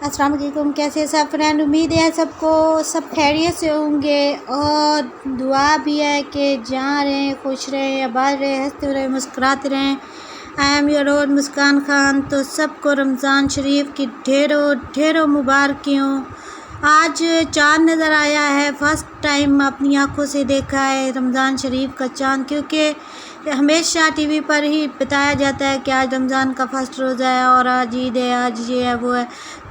अस्सलाम वालेकुम। कैसे सब फ्रेंड, उम्मीद है सबको सब खैरियत से होंगे और दुआ भी है कि जहाँ रहें खुश रहें, आबाद रहें, हंसते रहें, मुस्कुराते रहें। आई एम योर ओन मुस्कान खान। तो सबको रमज़ान शरीफ की ढेरों ढेरों मुबारकी हों। आज चाँद नज़र आया है, फ़र्स्ट टाइम अपनी आँखों से देखा है रमज़ान शरीफ का चाँद, क्योंकि हमेशा टीवी पर ही बताया जाता है कि आज रमज़ान का फ़र्स्ट रोज़ा है और आज ईद है, आज ये है वो है,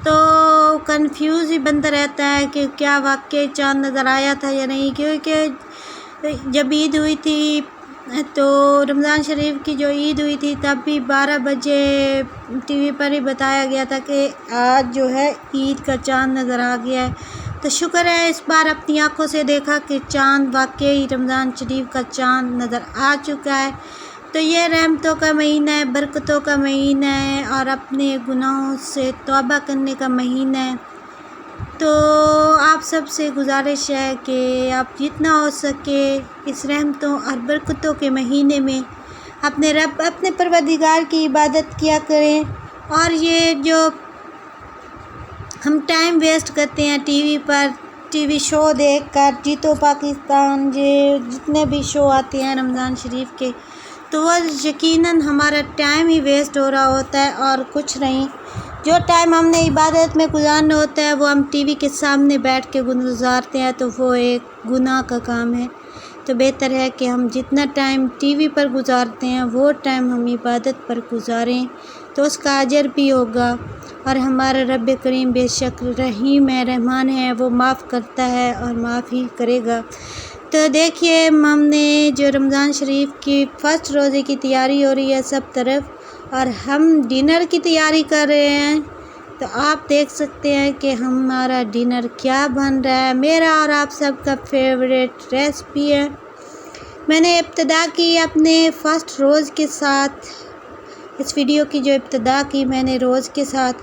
तो कंफ्यूज ही बनता रहता है कि क्या वाकई चाँद नज़र आया था या नहीं। क्योंकि जब ईद हुई थी तो रमज़ान शरीफ की जो ईद हुई थी तब भी 12 बजे टीवी पर ही बताया गया था कि आज जो है ईद का चाँद नज़र आ गया है। तो शुक्र है इस बार अपनी आँखों से देखा कि चाँद वाकई रमज़ान शरीफ का चाँद नज़र आ चुका है। तो ये रहमतों का महीना है, बरकतों का महीना है और अपने गुनाहों से तौबा करने का महीना है। तो आप सब से गुजारिश है कि आप जितना हो सके इस रहमतों और बरकतों के महीने में अपने रब, अपने परवरदिगार की इबादत किया करें। और ये जो हम टाइम वेस्ट करते हैं टीवी पर, टीवी शो देखकर, जीतो पाकिस्तान, ये जितने भी शो आते हैं रमज़ान शरीफ के, तो वह यकीनन हमारा टाइम ही वेस्ट हो रहा होता है और कुछ नहीं। जो टाइम हमने इबादत में गुजारना होता है वो हम टीवी के सामने बैठ के गुजारते हैं, तो वो एक गुनाह का काम है। तो बेहतर है कि हम जितना टाइम टीवी पर गुजारते हैं वो टाइम हम इबादत पर गुजारें, तो उसका अजर भी होगा। और हमारा रब करीम बेशक रहीम है, रहमान है, वो माफ़ करता है और माफ़ ही करेगा। तो देखिए हमने जो रमज़ान शरीफ की फ़र्स्ट रोज़े की तैयारी हो रही है सब तरफ, और हम डिनर की तैयारी कर रहे हैं। तो आप देख सकते हैं कि हमारा डिनर क्या बन रहा है। मेरा और आप सबका फेवरेट रेसिपी है। मैंने इब्तिदा की अपने फ़र्स्ट रोज़ के साथ, इस वीडियो की जो इब्तिदा की मैंने रोज़ के साथ,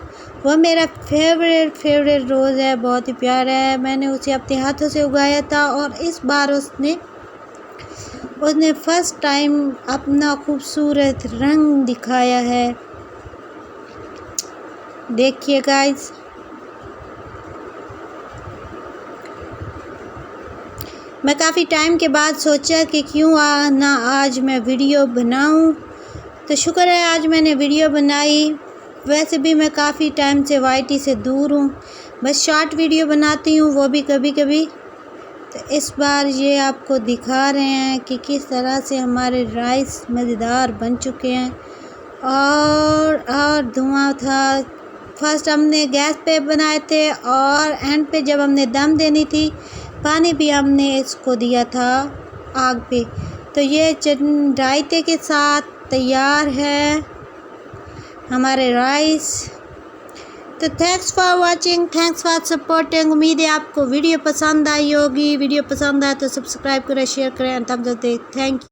वह मेरा फेवरेट रोज़ है, बहुत ही प्यारा है। मैंने उसे अपने हाथों से उगाया था और इस बार उसने फ़र्स्ट टाइम अपना खूबसूरत रंग दिखाया है। देखिए गाइस, मैं काफ़ी टाइम के बाद सोचा कि क्यों ना आज मैं वीडियो बनाऊं। तो शुक्र है आज मैंने वीडियो बनाई। वैसे भी मैं काफ़ी टाइम से वाईटी से दूर हूँ, बस शॉर्ट वीडियो बनाती हूँ, वो भी कभी कभी। तो इस बार ये आपको दिखा रहे हैं कि किस तरह से हमारे राइस मज़ेदार बन चुके हैं। और धुआं था। फर्स्ट हमने गैस पे बनाए थे और एंड पे जब हमने दम देनी थी पानी भी हमने इसको दिया था आग पे। तो ये रायते के साथ तैयार है हमारे राइस। तो thanks for watching, thanks for supporting. उम्मीद है आपको वीडियो पसंद आई होगी। वीडियो पसंद आए तो सब्सक्राइब करें, शेयर करें, थम्स अप दें। Thank you.